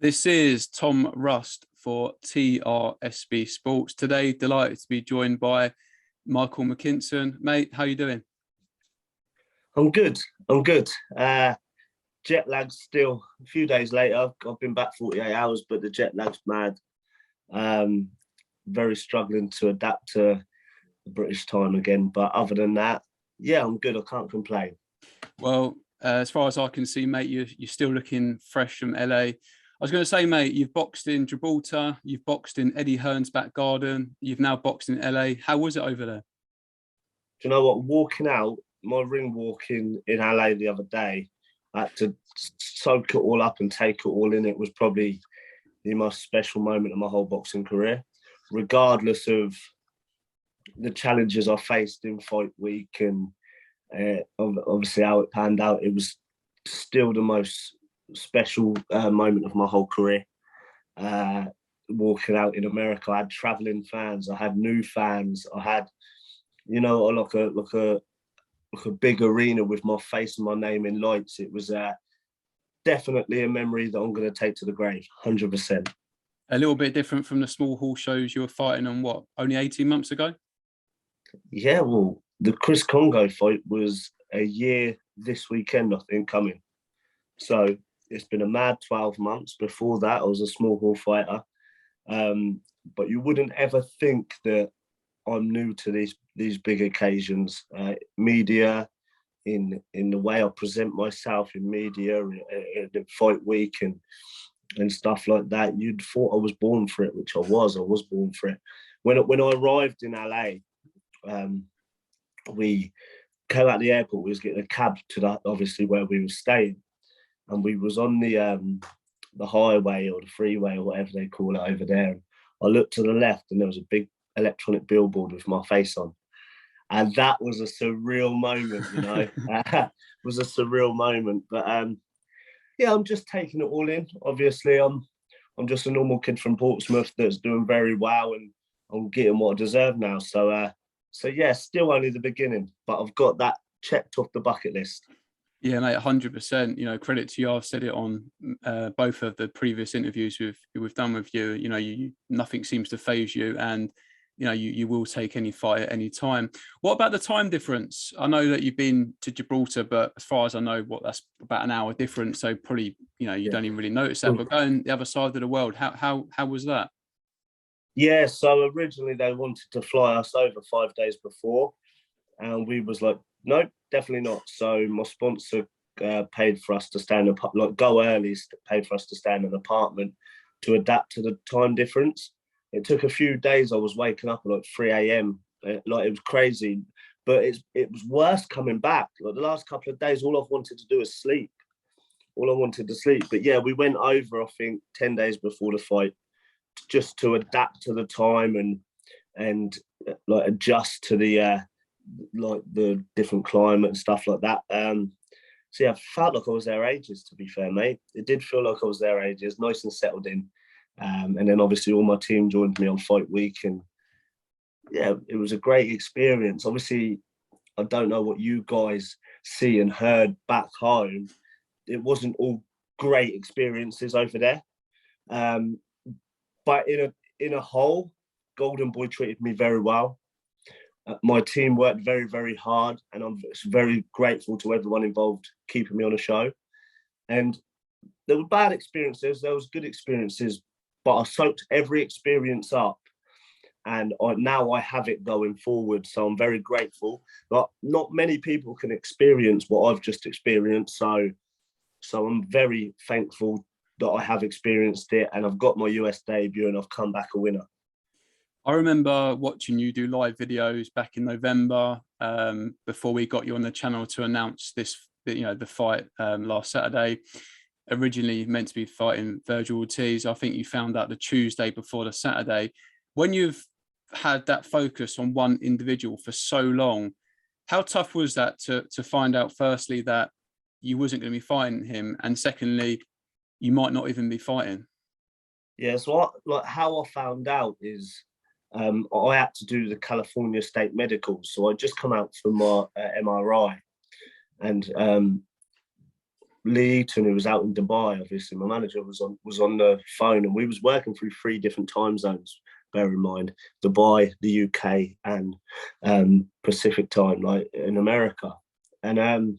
This is Tom Rust for TRSB Sports. Today, delighted to be joined by Michael Mckinson. Mate, how you doing? I'm good. I'm good. Jet lag still a few days later. I've been back 48 hours, but the jet lag's mad. Very struggling to adapt to the British time again. But other than that, yeah, I'm good. I can't complain. Well, as far as I can see, mate, you're still looking fresh from LA. I was going to say, mate, you've boxed in Gibraltar, you've boxed in Eddie Hearn's back garden, you've now boxed in LA. How was it over there? Do you know what? Walking out, my ring walk in LA the other day, I had to soak it all up and take it all in. It was probably the most special moment of my whole boxing career, regardless of the challenges I faced in fight week and obviously how it panned out. It was still the most special moment of my whole career. Walking out in America, I had traveling fans, I had new fans, I had, like a big arena with my face and my name in lights. It was definitely a memory that I'm going to take to the grave, 100%. A little bit different from the small hall shows you were fighting on, what, only 18 months ago? Yeah, well, the Chris Congo fight was a year this weekend, I think, coming. So it's been a mad 12 months. Before that, I was a small hall fighter. But you wouldn't ever think that I'm new to these big occasions. Media, in the way I present myself in media, in fight week and stuff like that. You'd thought I was born for it, which I was. I was born for it. When I arrived in LA, we came out the airport. We was getting a cab to that, obviously, where we were staying, and we was on the highway or the freeway or whatever they call it over there. And I looked to the left, and there was a big electronic billboard with my face on, and that was a surreal moment. It was a surreal moment. But yeah, I'm just taking it all in. Obviously, I'm just a normal kid from Portsmouth that's doing very well, and I'm getting what I deserve now. So yeah, still only the beginning, but I've got that checked off the bucket list. Yeah, mate, 100%. Credit to you. I've said it on both of the previous interviews we've done with you. You nothing seems to phase you, and you will take any fight at any time. What about the time difference? I know that you've been to Gibraltar, but as far as I know, that's about an hour difference. So probably you don't even really notice that. But going the other side of the world, how was that? Yeah, so originally they wanted to fly us over 5 days before, and we was like, nope, definitely not. So my sponsor paid for us to stay in go early, paid for us to stay in an apartment to adapt to the time difference. It took a few days. I was waking up at like 3 a.m. It was crazy, but it was worse coming back. Like the last couple of days, all I've wanted to do is sleep. All I wanted to sleep. But yeah, we went over, I think, 10 days before the fight, just to adapt to the time and like adjust to the the different climate and stuff like that. So yeah, I felt like I was there ages, to be fair, mate. It did feel like I was there ages, nice and settled in. And then obviously all my team joined me on fight week, and yeah, it was a great experience. Obviously, I don't know what you guys see and heard back home. It wasn't all great experiences over there. But in a whole, Golden Boy treated me very well. My team worked very, very hard, and I'm very grateful to everyone involved keeping me on the show. And there were bad experiences, there was good experiences, but I soaked every experience up, and now I have it going forward. So I'm very grateful. But not many people can experience what I've just experienced. So I'm very thankful that I have experienced it, and I've got my US debut, and I've come back a winner. I remember watching you do live videos back in November before we got you on the channel to announce this, the fight last Saturday. Originally meant to be fighting Virgil Ortiz. I think you found out the Tuesday before the Saturday. When you've had that focus on one individual for so long, how tough was that to find out, firstly, that you wasn't going to be fighting him, and secondly, you might not even be fighting? Yeah, so how I found out is I had to do the California State Medicals. So I just come out from my MRI, and Lee Eaton, who was out in Dubai, obviously, my manager was on the phone, and we was working through 3 different time zones. Bear in mind, Dubai, the UK, and Pacific time, like in America. And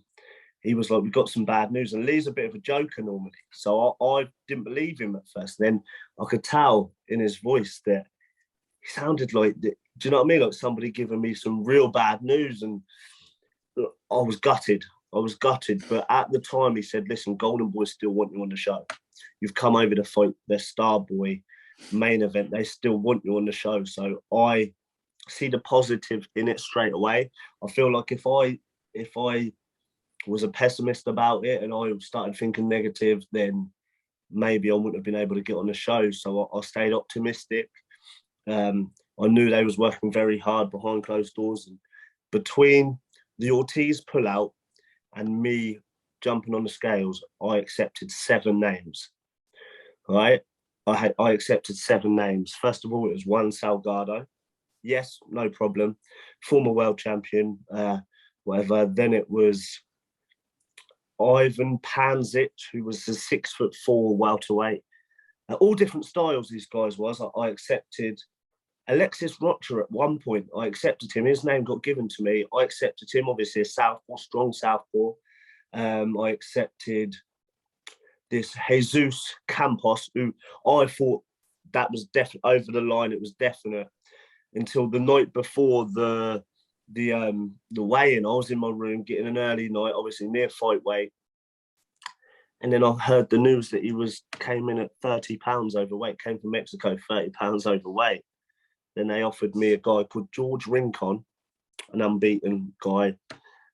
he was like, "We got some bad news." And Lee's a bit of a joker normally, so I didn't believe him at first. Then I could tell in his voice that he sounded like, do you know what I mean? Like somebody giving me some real bad news, and I was gutted. But at the time, he said, "Listen, Golden Boy still want you on the show. You've come over to fight their star boy main event. They still want you on the show." So I see the positive in it straight away. I feel like if I was a pessimist about it and I started thinking negative, then maybe I wouldn't have been able to get on the show. So I stayed optimistic. I knew they was working very hard behind closed doors. And between the Ortiz pullout and me jumping on the scales, I accepted 7 names. Right? I accepted 7 names. First of all, it was Juan Salgado. Yes, no problem. Former world champion, whatever. Then it was Ivan Panzic, who was a 6'4" welterweight. All different styles these guys was. I accepted Alexis Rocha at one point. I accepted him. His name got given to me. I accepted him, obviously a southpaw, strong southpaw. I accepted this Jesus Campos, who I thought that was definitely over the line. It was definite until the night before the weigh-in. I was in my room getting an early night, obviously near fight weight, and then I heard the news that he came in at 30 pounds overweight. Came from Mexico, 30 pounds overweight. Then they offered me a guy called George Rincon, an unbeaten guy,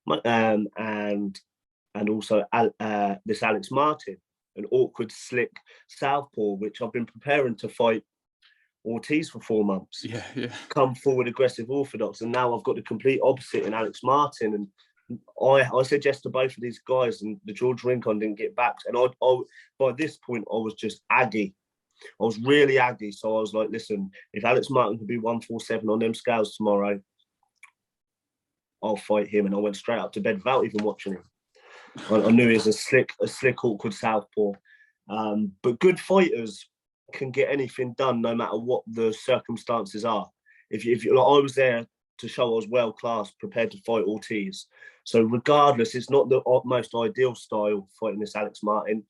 and also this Alex Martin, an awkward, slick southpaw, which I've been preparing to fight Ortiz for 4 months. Yeah. Come forward, aggressive, orthodox, and now I've got the complete opposite in Alex Martin. And I said yes to both of these guys, and the George Rincon didn't get back. And I by this point, I was just aggy. I was really aggy. So I was like, listen, if Alex Martin could be 147 on them scales tomorrow, I'll fight him. And I went straight up to bed without even watching him. I knew he was a slick, awkward southpaw. But good fighters can get anything done no matter what the circumstances are. If you like, I was there to show I was world class, prepared to fight Ortiz. So regardless, it's not the most ideal style fighting this Alex Martin,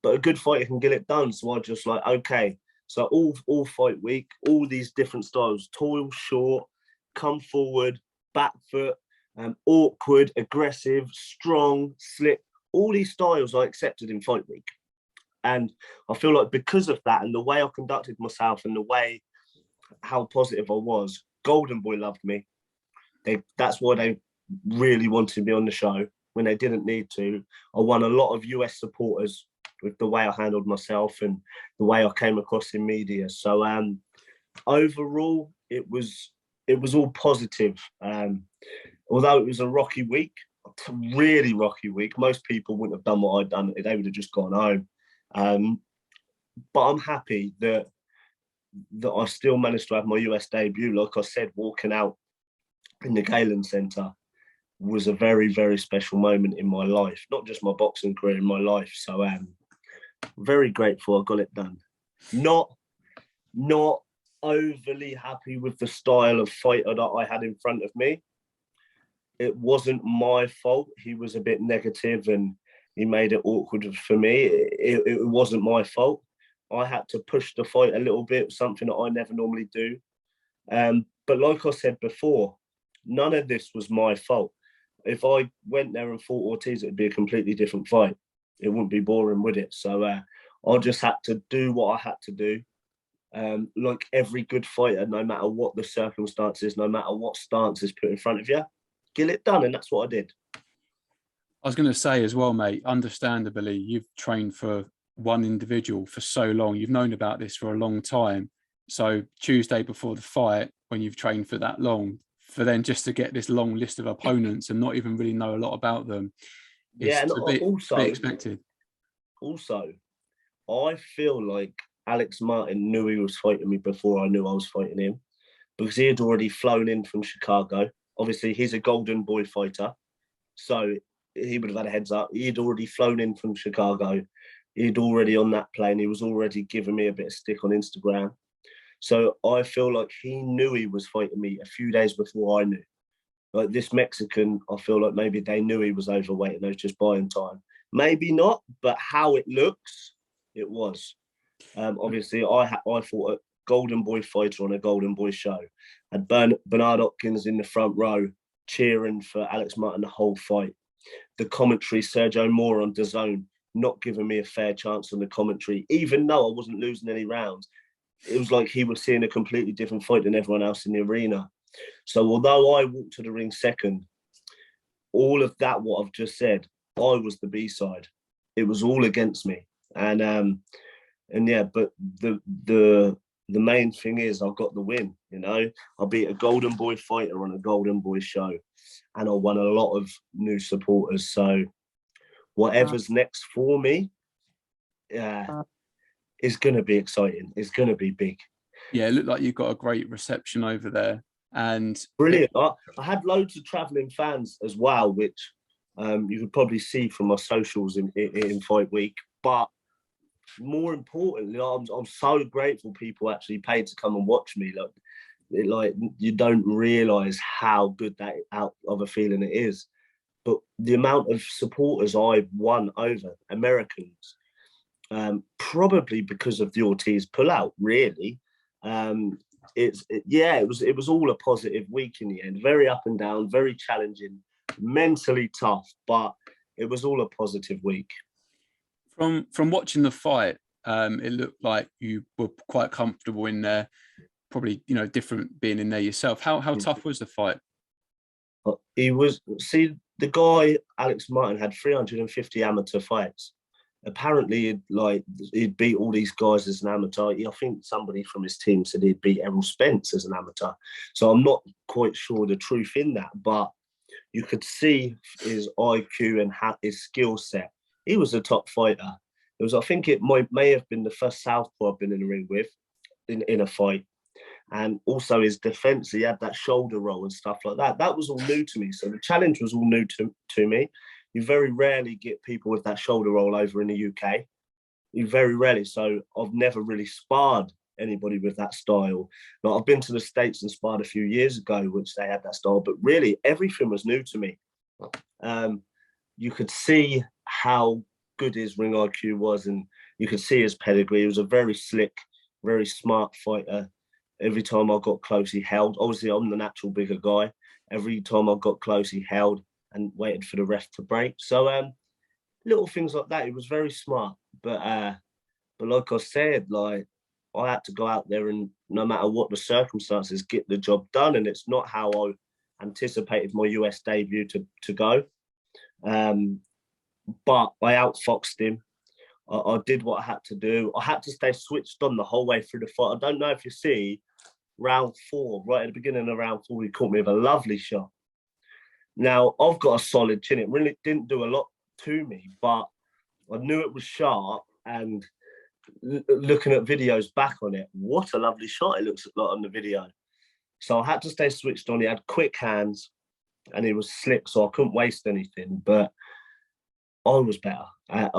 but a good fighter can get it done. So I just like, okay. So all fight week, all these different styles: tall, short, come forward, back foot, awkward, aggressive, strong, slick. All these styles I accepted in fight week. And I feel like because of that and the way I conducted myself and the way how positive I was, Golden Boy loved me. That's why they really wanted me on the show when they didn't need to. I won a lot of US supporters with the way I handled myself and the way I came across in media. So overall, it was all positive. Although it was a rocky week, a really rocky week. Most people wouldn't have done what I'd done. They would have just gone home. But I'm happy that I still managed to have my US debut. Like I said, walking out in the Galen Centre was a very, very special moment in my life, not just my boxing career, in my life. So very grateful I got it done. Not overly happy with the style of fighter that I had in front of me. It wasn't my fault. He was a bit negative and he made it awkward for me. It wasn't my fault. I had to push the fight a little bit, something that I never normally do. But like I said before, none of this was my fault. If I went there and fought Ortiz, it'd be a completely different fight. It wouldn't be boring, would it? So I just had to do what I had to do. Like every good fighter, no matter what the circumstances, no matter what stance is put in front of you, get it done. And that's what I did. I was going to say as well, mate, understandably, you've trained for one individual for so long. You've known about this for a long time. So Tuesday before the fight, when you've trained for that long, for then just to get this long list of opponents and not even really know a lot about them, yeah, and also be expected. Also, I feel like Alex Martin knew he was fighting me before I knew I was fighting him, because he had already flown in from Chicago. Obviously, he's a Golden Boy fighter. So he would have had a heads up. He'd already flown in from Chicago. He'd already on that plane. He was already giving me a bit of stick on Instagram. So I feel like he knew he was fighting me a few days before I knew. Like this Mexican, I feel like maybe they knew he was overweight and they was just buying time. Maybe not, but how it looks, it was. Obviously, I fought a Golden Boy fighter on a Golden Boy show. Had Bernard Hopkins in the front row cheering for Alex Martin the whole fight. The commentary, Sergio Moore on dazn, not giving me a fair chance on the commentary, even though I wasn't losing any rounds. It was like he was seeing a completely different fight than everyone else in the arena. So although I walked to the ring second, all of that, what I've just said, I was the B-side. It was all against me. And yeah, but the main thing is I got the win, you know. I beat a Golden Boy fighter on a Golden Boy show, and I won a lot of new supporters. So whatever's next for me is going to be exciting. It's going to be big. Yeah, it looked like you got a great reception over there. And brilliant. I had loads of traveling fans as well, which you could probably see from my socials in Fight Week. But more importantly, I'm so grateful people actually paid to come and watch me. Like you don't realise how good that out of a feeling it is. But the amount of supporters I won over Americans, probably because of the Ortiz pullout, really. It was all a positive week in the end. Very up and down, very challenging, mentally tough, but it was all a positive week. From watching the fight, it looked like you were quite comfortable in there. Probably, you know, different being in there yourself. How tough was the fight? He was. See, the guy Alex Martin had 350 amateur fights. Apparently, he'd beat all these guys as an amateur. I think somebody from his team said he'd beat Errol Spence as an amateur. So I'm not quite sure the truth in that, but you could see his IQ and his skill set. He was a top fighter. I think it may have been the first southpaw I've been in the ring with in a fight. And also his defense, he had that shoulder roll and stuff like that. That was all new to me. So the challenge was all new to me. You very rarely get people with that shoulder roll over in the UK. You very rarely. So I've never really sparred anybody with that style. Like, I've been to the States and sparred a few years ago, which they had that style, but really everything was new to me. You could see how good his ring IQ was, and you could see his pedigree. He was a very slick, very smart fighter. Every time I got close, he held. Obviously, I'm the natural bigger guy. Every time I got close, he held and waited for the ref to break. So little things like that. He was very smart. But like I said, like I had to go out there and no matter what the circumstances, get the job done. And it's not how I anticipated my US debut to go. But I outfoxed him. I did what I had to do. I had to stay switched on the whole way through the fight. I don't know if you see round 4, right at the beginning of round 4, he caught me with a lovely shot. Now, I've got a solid chin. It really didn't do a lot to me, but I knew it was sharp. And looking at videos back on it, what a lovely shot it looks like on the video. So I had to stay switched on. He had quick hands and he was slick, so I couldn't waste anything. But I was better. I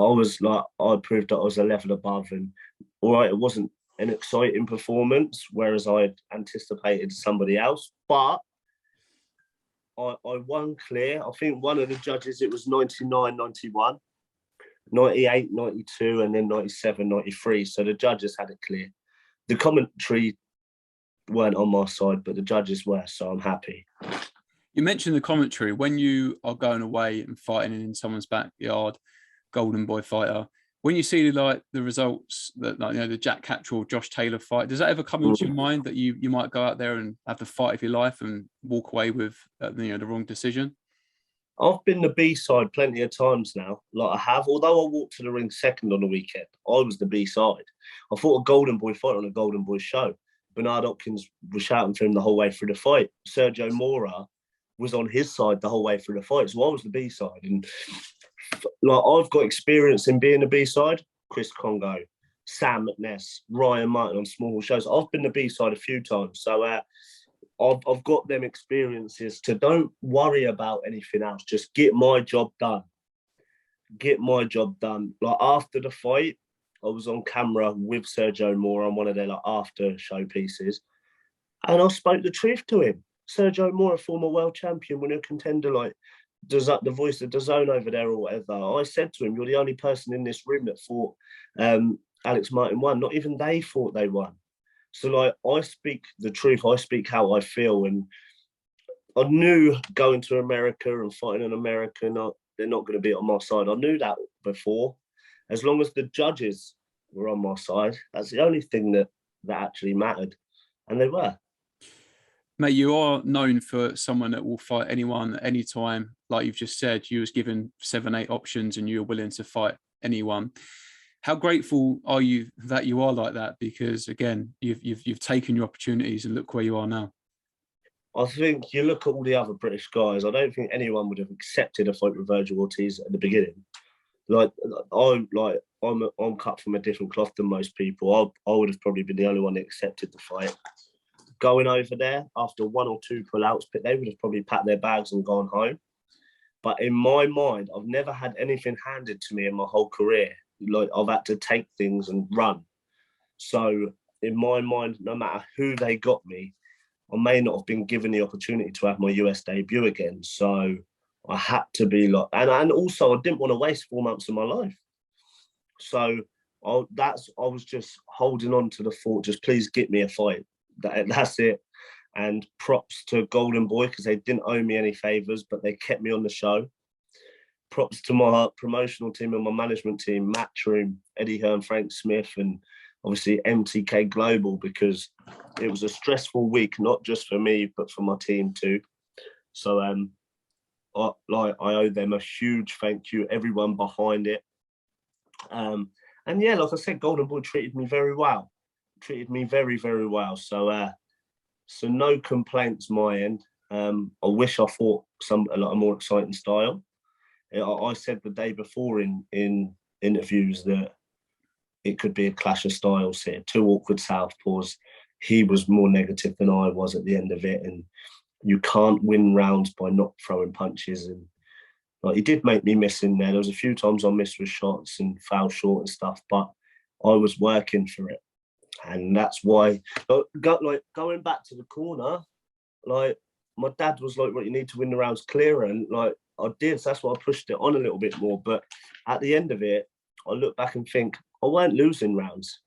proved that I was a level above. And all right, it wasn't an exciting performance, whereas I had anticipated somebody else. But I won clear. I think one of the judges, it was 99, 91, 98, 92, and then 97, 93. So the judges had it clear. The commentary weren't on my side, but the judges were, so I'm happy. You mentioned the commentary. When you are going away and fighting in someone's backyard, Golden Boy fighter, when you see like the results that, like, you know, the Jack Catterall, Josh Taylor fight, does that ever come into your mind that you might go out there and have the fight of your life and walk away with the wrong decision? I've been the B-side plenty of times now. Like I have, although I walked to the ring second on the weekend, I was the B-side. I fought a Golden Boy fight on a Golden Boy show. Bernard Hopkins was shouting for him the whole way through the fight. Sergio Mora was on his side the whole way through the fight. So I was the B-side. And like I've got experience in being the B-side. Chris Congo, Sam McNess, Ryan Martin on small shows. I've been the B-side a few times. So I've got them experiences to don't worry about anything else. Just get my job done. Get my job done. Like after the fight, I was on camera with Sergio Moore on one of their like after show pieces, and I spoke the truth to him. Sergio Moore, a former world champion, winner contender, like the voice of dazn over there or whatever. I said to him, "You're the only person in this room that thought Alex Martin won. Not even they thought they won." So like, I speak the truth. I speak how I feel, and I knew going to America and fighting in America, they're not going to be on my side. I knew that before. As long as the judges were on my side, that's the only thing that actually mattered, and they were. Mate, you are known for someone that will fight anyone at any time. Like you've just said, you was given 7, 8 options, and you were willing to fight anyone. How grateful are you that you are like that? Because again, you've taken your opportunities, and look where you are now. I think you look at all the other British guys. I don't think anyone would have accepted a fight with Virgil Ortiz at the beginning. I'm cut from a different cloth than most people. I would have probably been the only one that accepted the fight. Going over there after 1 or 2 pullouts, but they would have probably packed their bags and gone home. But in my mind, I've never had anything handed to me in my whole career. Like I've had to take things and run. So in my mind, no matter who they got me, I may not have been given the opportunity to have my US debut again. So I had to be like, and also I didn't want to waste 4 months of my life. So I was just holding on to the thought, just please get me a fight. That's it. And props to Golden Boy, because they didn't owe me any favors, but they kept me on the show. Props to my promotional team and my management team, Matchroom, Eddie Hearn, Frank Smith, and obviously MTK Global, because it was a stressful week, not just for me, but for my team too. So I owe them a huge thank you, everyone behind it. And yeah, like I said, Golden Boy treated me very well. Treated me very, very well. So so no complaints my end. I wish I fought a more exciting style. I said the day before in interviews that it could be a clash of styles here. 2 awkward southpaws. He was more negative than I was at the end of it, and you can't win rounds by not throwing punches. And like, he did make me miss in there. There was a few times I missed with shots and foul short and stuff, but I was working for it. And that's why, like going back to the corner, like my dad was like, "Well, you need to win the rounds clearer," and like I did. So that's why I pushed it on a little bit more. But at the end of it, I look back and think I weren't losing rounds.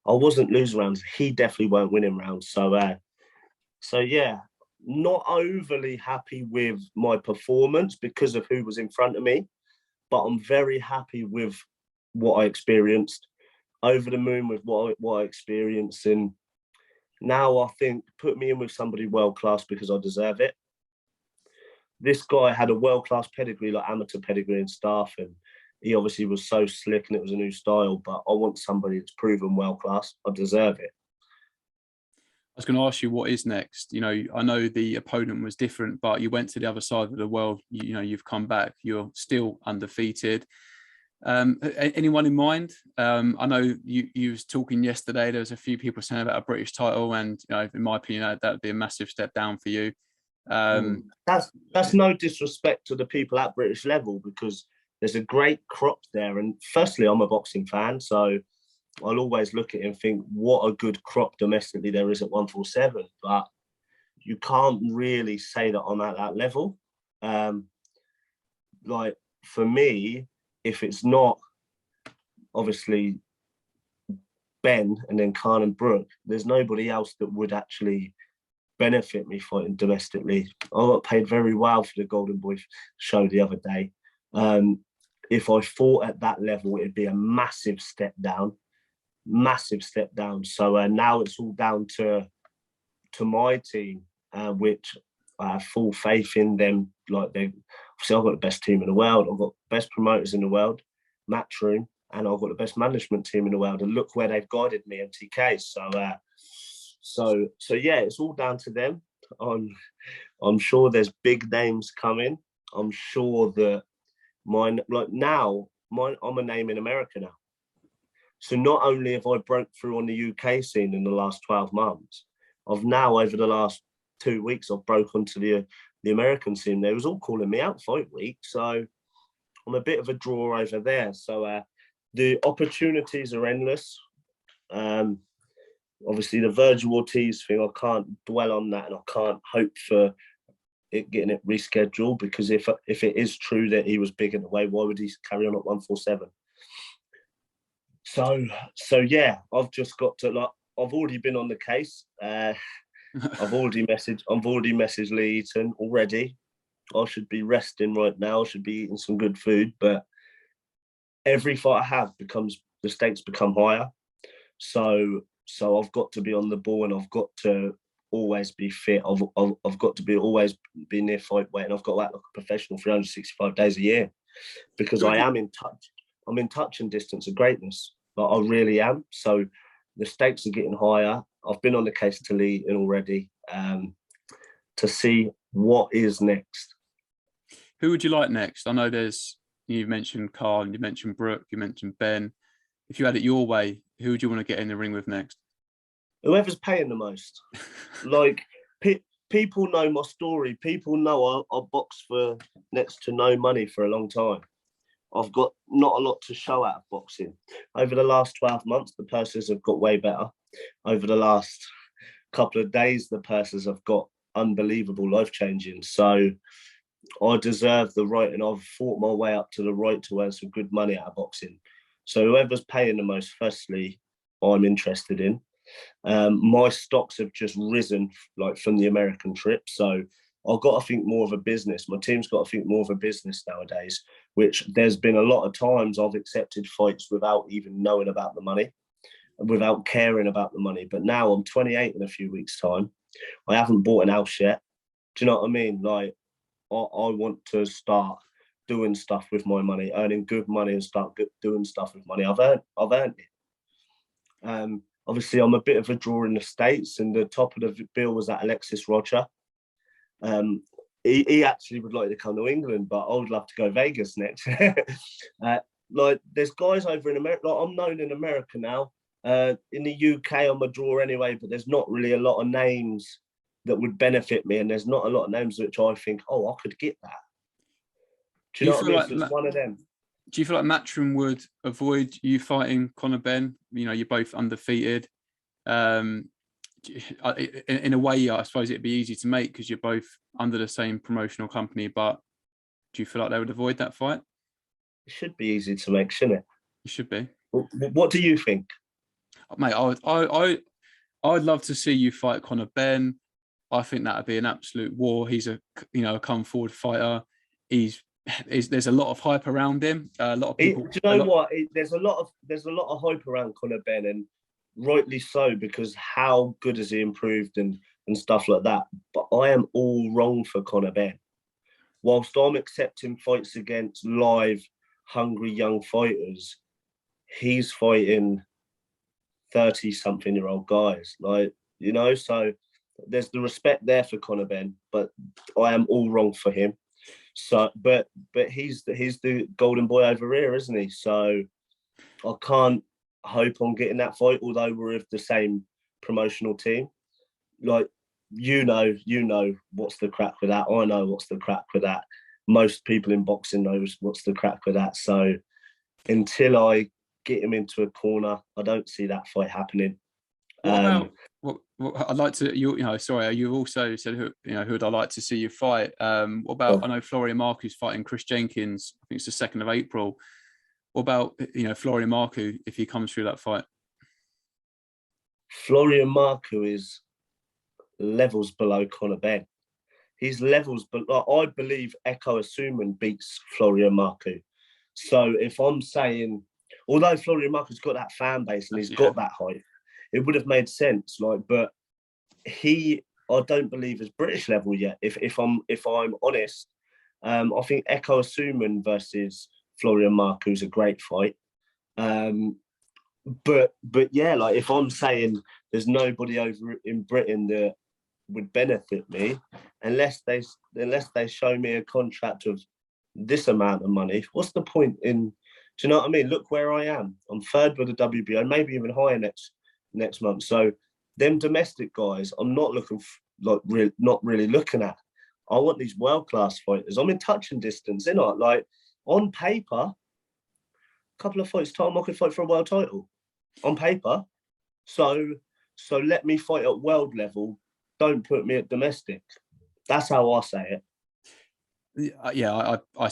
I wasn't losing rounds. He definitely weren't winning rounds. So yeah, not overly happy with my performance because of who was in front of me, but I'm very happy with what I experienced. Over the moon with what I experienced, and now I think put me in with somebody world class because I deserve it. This guy had a world class pedigree, like amateur pedigree and stuff, and he obviously was so slick, and it was a new style. But I want somebody that's proven world class. I deserve it. I was going to ask you what is next. You know, I know the opponent was different, but you went to the other side of the world. You know, you've come back. You're still undefeated. Anyone in mind? I know you was talking yesterday. There was a few people saying about a British title, and you know, in my opinion, that would be a massive step down for you. That's no disrespect to the people at British level, because there's a great crop there. And firstly, I'm a boxing fan, so I'll always look at it and think what a good crop domestically there is at 147. But you can't really say that I'm at that level. Like for me, if it's not obviously Ben and then Khan and Brooke, there's nobody else that would actually benefit me fighting domestically. I got paid very well for the Golden Boy show the other day. If I fought at that level, it'd be a massive step down. So now it's all down to my team, which I have full faith in them. Like obviously I've got the best team in the world. I've got the best promoters in the world, Matchroom, and I've got the best management team in the world. And look where they've guided me, MTK. So yeah, it's all down to them. I'm sure there's big names coming. I'm sure that I'm a name in America now. So not only have I broke through on the UK scene in the last 12 months, I've now over the last 2 weeks, I've broke onto the American scene. They was all calling me out fight week, so I'm a bit of a draw over there. So the opportunities are endless. Obviously, the Virgil Ortiz thing, I can't dwell on that, and I can't hope for it getting it rescheduled, because if it is true that he was big in the way, why would he carry on at 147? So yeah, I've just got to, like, I've already been on the case. I've already messaged Lee Eaton already. I should be resting right now. I should be eating some good food, but every fight I have the stakes become higher. So I've got to be on the ball, and I've got to always be fit. I've got to always be near fight weight, and I've got to act like a professional 365 days a year, because I am in touch. I'm in touch and distance of greatness. Like, I really am. So the stakes are getting higher. I've been on the case to Lee and already to see what is next. Who would you like next? I know you've mentioned Carl, and you mentioned Brooke, you mentioned Ben. If you had it your way, who would you want to get in the ring with next? Whoever's paying the most. Like, people know my story. People know I boxed for next to no money for a long time. I've got not a lot to show out of boxing. Over the last 12 months, the purses have got way better. Over the last couple of days, the purses have got unbelievable, life-changing. So I deserve the right, and I've fought my way up to the right to earn some good money out of boxing. So whoever's paying the most, firstly, I'm interested in. My stocks have just risen, like, from the American trip. So I've got to think more of a business. My team's got to think more of a business nowadays, which there's been a lot of times I've accepted fights without even knowing about the money, without caring about the money. But now I'm 28 in a few weeks' time. I haven't bought an house yet. Do you know what I mean? Like, I want to start doing stuff with my money, earning good money, and start doing stuff with money. I've earned it. Obviously, I'm a bit of a draw in the States, and the top of the bill was that Alexis Roger. He actually would like to come to England, but I would love to go Vegas next. Like, there's guys over in America. Like, I'm known in America now. In the UK, I'm a draw anyway, but there's not really a lot of names that would benefit me, and there's not a lot of names which I think, oh, I could get that. Do you know what I mean? So it's one of them. Do you feel like Matchroom would avoid you fighting Conor Benn? You know, you're both undefeated. In a way, I suppose it'd be easy to make because you're both under the same promotional company, but do you feel like they would avoid that fight? It should be easy to make, shouldn't it? It should be. What do you think? Mate, I'd love to see you fight Conor Benn. I think that would be an absolute war. He's a come forward fighter. There's a lot of hype around him. A lot of people. Do you know what? There's a lot of hype around Conor Benn, and rightly so, because how good has he improved and stuff like that. But I am all wrong for Conor Benn. Whilst I'm accepting fights against live, hungry young fighters, he's fighting 30-something-year-old guys. Like, you know, so there's the respect there for Conor Benn, but I am all wrong for him. So, but he's the golden boy over here, isn't he? So I can't hope on getting that fight, although we're of the same promotional team. Like, you know what's the crack with that. I know what's the crack with that. Most people in boxing knows what's the crack with that. So until I get him into a corner, I don't see that fight happening. What about what I'd like to you also said who would I like to see you fight? What about I know Florian Marku's fighting Chris Jenkins. I think it's the 2nd of April. What about Florian Marku if he comes through that fight? Florian Marku is levels below Conor Benn. He's levels, but I believe Echo Asuman beats Florian Marku. So if I'm saying, although Florian Marku's got that fan base and he's got that hype, it would have made sense. Like, but I don't believe is British level yet. If I'm honest, I think Echo Asuman versus Florian Marku is a great fight. But yeah, like, if I'm saying there's nobody over in Britain that would benefit me, unless they show me a contract of this amount of money, what's the point in? Do you know what I mean? Look where I am. I'm 3rd with the WBO, maybe even higher next month. So them domestic guys, I'm not looking not really looking at. I want these world-class fighters. I'm in touching distance, you know, like on paper, a couple of fights time, I could fight for a world title on paper. So let me fight at world level. Don't put me at domestic. That's how I say it. Yeah, I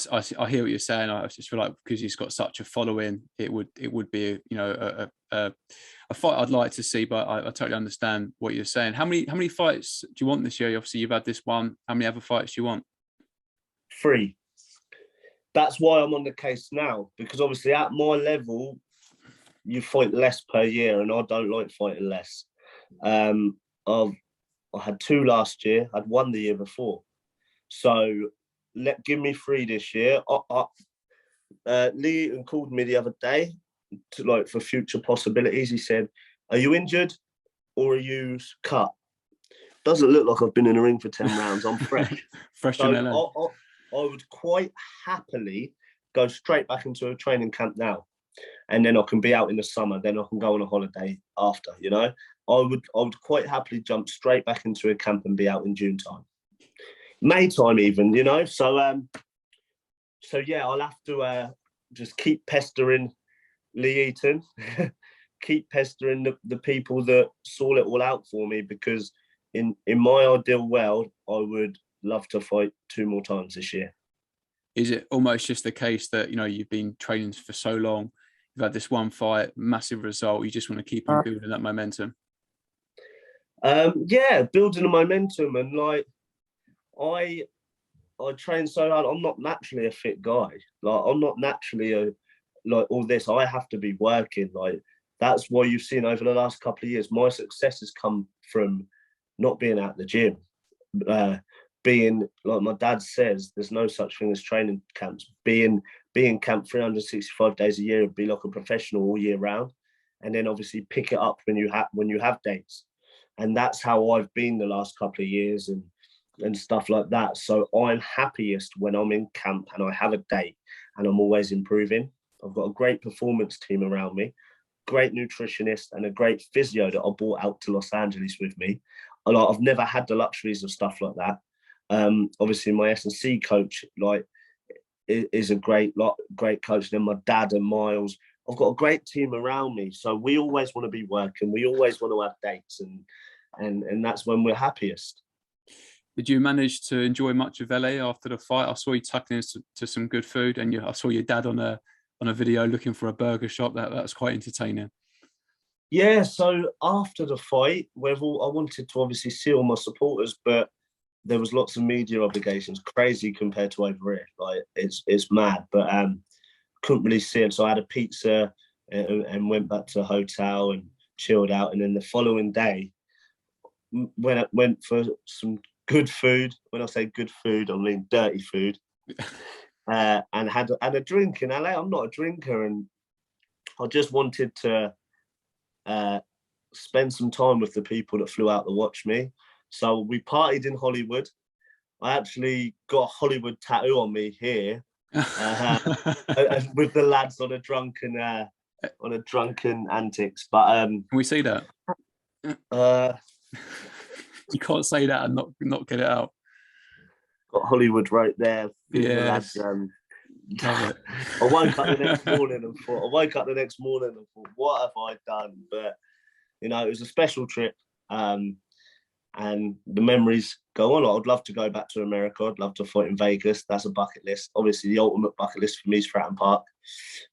hear what you're saying. I just feel like because he's got such a following, it would be, you know, a fight I'd like to see. But I totally understand what you're saying. How many fights do you want this year? Obviously, you've had this one. How many other fights do you want? 3. That's why I'm on the case now, because obviously at my level, you fight less per year, and I don't like fighting less. I had 2 last year. I'd 1 the year before. So give me 3 this year. Lee Eaton called me the other day for future possibilities. He said, "Are you injured or are you cut?" Doesn't look like I've been in the ring for 10 rounds. I'm fresh. Fresh so from LA. I would quite happily go straight back into a training camp now, and then I can be out in the summer. Then I can go on a holiday after. You know, I would quite happily jump straight back into a camp and be out in June time, May time even. You know, so yeah, I'll have to just keep pestering Lee Eaton, keep pestering the people that sort it all out for me, because in my ideal world, I would love to fight 2 more times this year. Is it almost just the case that, you know, you've been training for so long, you've had this one fight, massive result, you just want to keep on building that momentum? Yeah, building the momentum, and like I train so hard. I'm not naturally a fit guy. Like I'm not naturally all this. I have to be working. Like that's why you've seen over the last couple of years, my success has come from not being at the gym. Being, like my dad says, there's no such thing as training camps. Being camp 365 days a year and be like a professional all year round, and then obviously pick it up when you have dates. And that's how I've been the last couple of years and stuff like that. So I'm happiest when I'm in camp and I have a date and I'm always improving. I've got a great performance team around me, great nutritionist, and a great physio that I brought out to Los Angeles with me. I've never had the luxuries of stuff like that. Obviously, my S&C coach is a great coach. And then my dad and Miles. I've got a great team around me, so we always want to be working. We always want to have dates, and that's when we're happiest. Did you manage to enjoy much of LA after the fight? I saw you tucking into some good food, and I saw your dad on a video looking for a burger shop. That was quite entertaining. Yeah, so after the fight, I wanted to obviously see all my supporters, but there was lots of media obligations, crazy compared to over here. Like it's mad, but couldn't really see it. So I had a pizza and went back to the hotel and chilled out. And then the following day, went for some good food. When I say good food, I mean dirty food. And had a drink in LA. I'm not a drinker, and I just wanted to spend some time with the people that flew out to watch me. So we partied in Hollywood. I actually got a Hollywood tattoo on me here, with the lads on a drunken antics. But can we see that? You can't say that and not get it out. Got Hollywood right there. Yes. The lads, I woke up the next morning and thought, what have I done? But you know, it was a special trip. And the memories go on. I'd love to go back to America. I'd love to fight in Vegas. That's a bucket list. Obviously, the ultimate bucket list for me is Fratton Park.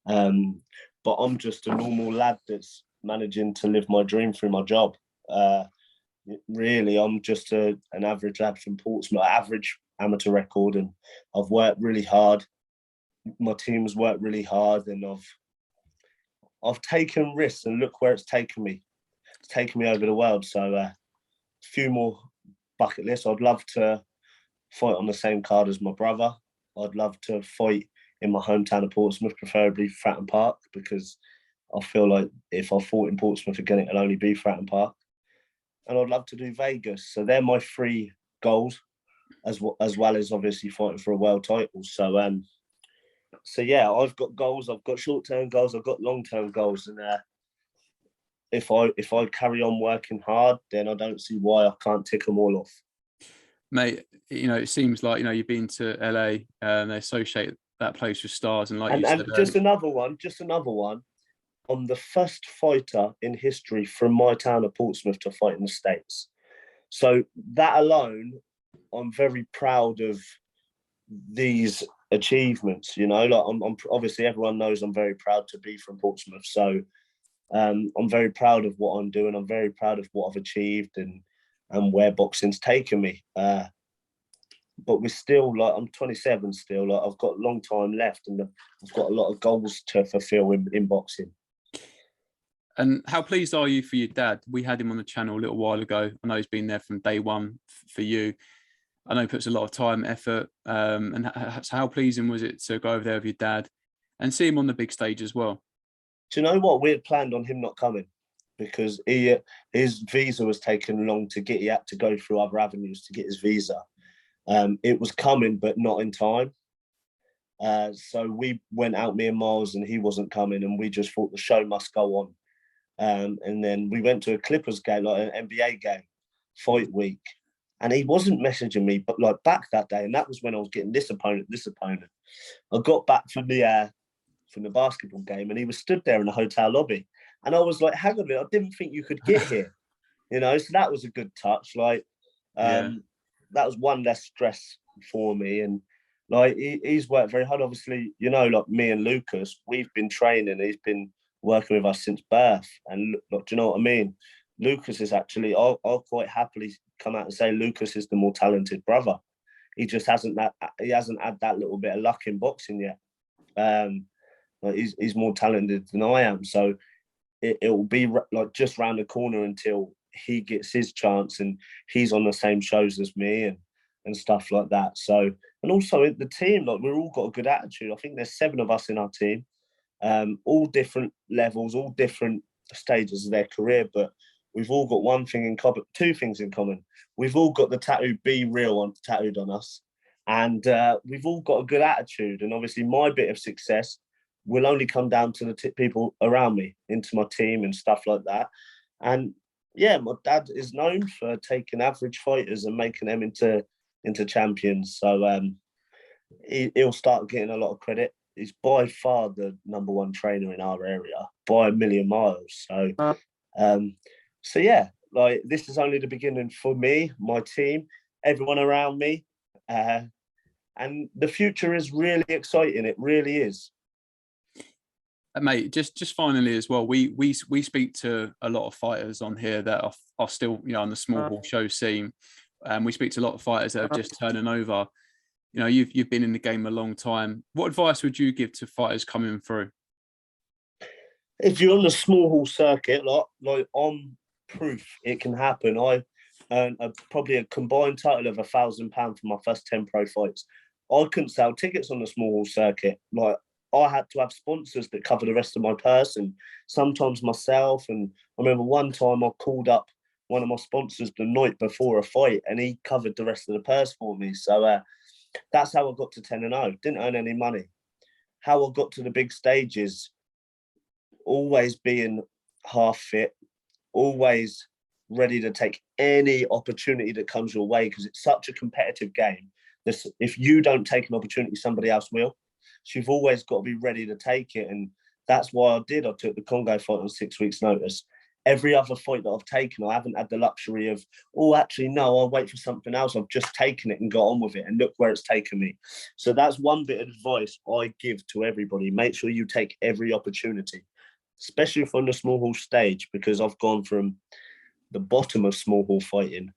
But I'm just a normal lad that's managing to live my dream through my job. Really, I'm just an average lad from Portsmouth, average amateur record, and I've worked really hard. My team's worked really hard, and I've taken risks, and look where it's taken me. It's taken me over the world. So few more bucket lists. I'd love to fight on the same card as my brother. I'd love to fight in my hometown of Portsmouth, preferably Fratton Park, because I feel like if I fought in Portsmouth again, it'll only be Fratton Park. And I'd love to do Vegas. So they're my 3 goals, as well as obviously fighting for a world title. So yeah, I've got goals. I've got short-term goals. I've got long-term goals, and if I carry on working hard, then I don't see why I can't tick them all off. Mate, you know, it seems like, you know, you've been to LA and they associate that place with stars, and like you said, And just another one. I'm the first fighter in history from my town of Portsmouth to fight in the States. So that alone, I'm very proud of these achievements. You know, like I'm obviously everyone knows I'm very proud to be from Portsmouth. So I'm very proud of what I'm doing. I'm very proud of what I've achieved and where boxing's taken me. But we're still, like, I'm 27 still. Like, I've got a long time left, and I've got a lot of goals to fulfill in boxing. And how pleased are you for your dad? We had him on the channel a little while ago. I know he's been there from day one for you. I know he puts a lot of time, effort. And how pleasing was it to go over there with your dad and see him on the big stage as well? Do you know what? We had planned on him not coming because his visa was taking long to get. He had to go through other avenues to get his visa. It was coming, but not in time. So we went out, me and Miles, and he wasn't coming, and we just thought the show must go on. And then we went to a Clippers game, like an NBA game, fight week, and he wasn't messaging me, but like back that day, and that was when I was getting this opponent. I got back from the basketball game, and he was stood there in the hotel lobby, and I was like, "Hang on a minute, I didn't think you could get here," you know. So that was a good touch. Like, that was one less stress for me, and like he's worked very hard. Obviously, you know, like me and Lucas, we've been training. He's been working with us since birth, and look, do you know what I mean? Lucas is actually, I'll quite happily come out and say Lucas is the more talented brother. He just hasn't had that little bit of luck in boxing yet. Like he's more talented than I am, so it will be like just round the corner until he gets his chance and he's on the same shows as me and stuff like that. So, and also the team, like we're all got a good attitude. I think there's 7 of us in our team. All different levels, all different stages of their career, but we've all got one thing in common, 2 things in common. We've all got the tattoo "Be Real" tattooed on us, and we've all got a good attitude. And obviously, my bit of success will only come down to the people around me, into my team and stuff like that. And yeah, my dad is known for taking average fighters and making them into champions. So he'll start getting a lot of credit. He's by far the #1 trainer in our area by a million miles. So yeah, like this is only the beginning for me, my team, everyone around me, and the future is really exciting. It really is. Mate, just finally as well, we speak to a lot of fighters on here that are still, you know, on the small hall show scene, and we speak to a lot of fighters that have just turning over. You know, you've been in the game a long time. What advice would you give to fighters coming through? If you're on the small hall circuit, like I'm proof it can happen. I earned probably a combined title of £1,000 for my first 10 pro fights. I couldn't sell tickets on the small hall circuit. Like I had to have sponsors that cover the rest of my purse, and sometimes myself. And I remember one time I called up one of my sponsors the night before a fight, and he covered the rest of the purse for me. So that's how I got to 10-0. Didn't earn any money. How I got to the big stages, always being half fit, always ready to take any opportunity that comes your way, because it's such a competitive game. If you don't take an opportunity, somebody else will. So you've always got to be ready to take it. And that's why I did. I took the Congo fight on 6 weeks' notice. Every other fight that I've taken, I haven't had the luxury of, oh, actually, no, I'll wait for something else. I've just taken it and got on with it, and look where it's taken me. So that's one bit of advice I give to everybody. Make sure you take every opportunity, especially if on the small hall stage, because I've gone from the bottom of small hall fighting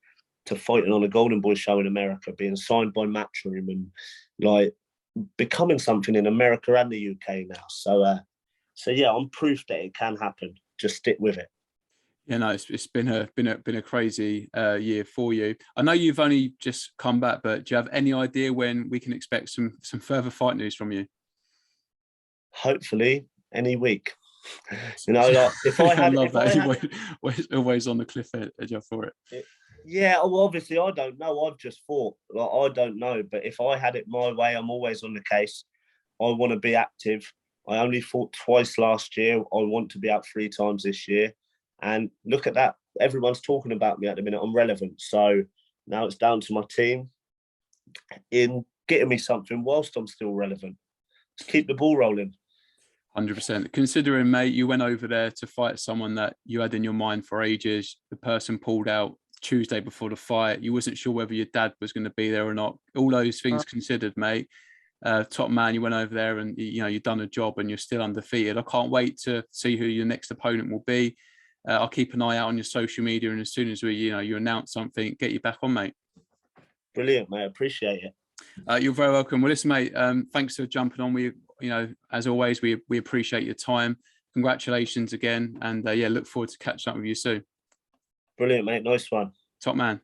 to fighting on a Golden Boy show in America, being signed by Matchroom, and like becoming something in America and the UK now. So yeah, I'm proof that it can happen. Just stick with it. Yeah, no, it's been a crazy year for you. I know you've only just come back, but do you have any idea when we can expect some further fight news from you? Hopefully, any week. You know, like if I had, I love that. Always on the cliff edge for it. Yeah, well, obviously I don't know. I've just fought. Like I don't know, but if I had it my way, I'm always on the case. I want to be active. I only fought twice last year. I want to be out 3 times this year. And look at that. Everyone's talking about me at the minute. I'm relevant. So now it's down to my team in getting me something whilst I'm still relevant. To keep the ball rolling. 100%. Considering, mate, you went over there to fight someone that you had in your mind for ages. The person pulled out Tuesday before the fight. You wasn't sure whether your dad was going to be there or not. All those things considered, mate. Top man, you went over there and you've done a job and you're still undefeated. I can't wait to see who your next opponent will be. I'll keep an eye out on your social media, and as soon as you announce something, get you back on, mate. Brilliant, mate. Appreciate it. You're very welcome. Well, listen, mate. Thanks for jumping on. We, as always, we appreciate your time. Congratulations again, and look forward to catching up with you soon. Brilliant, mate. Nice one. Top man.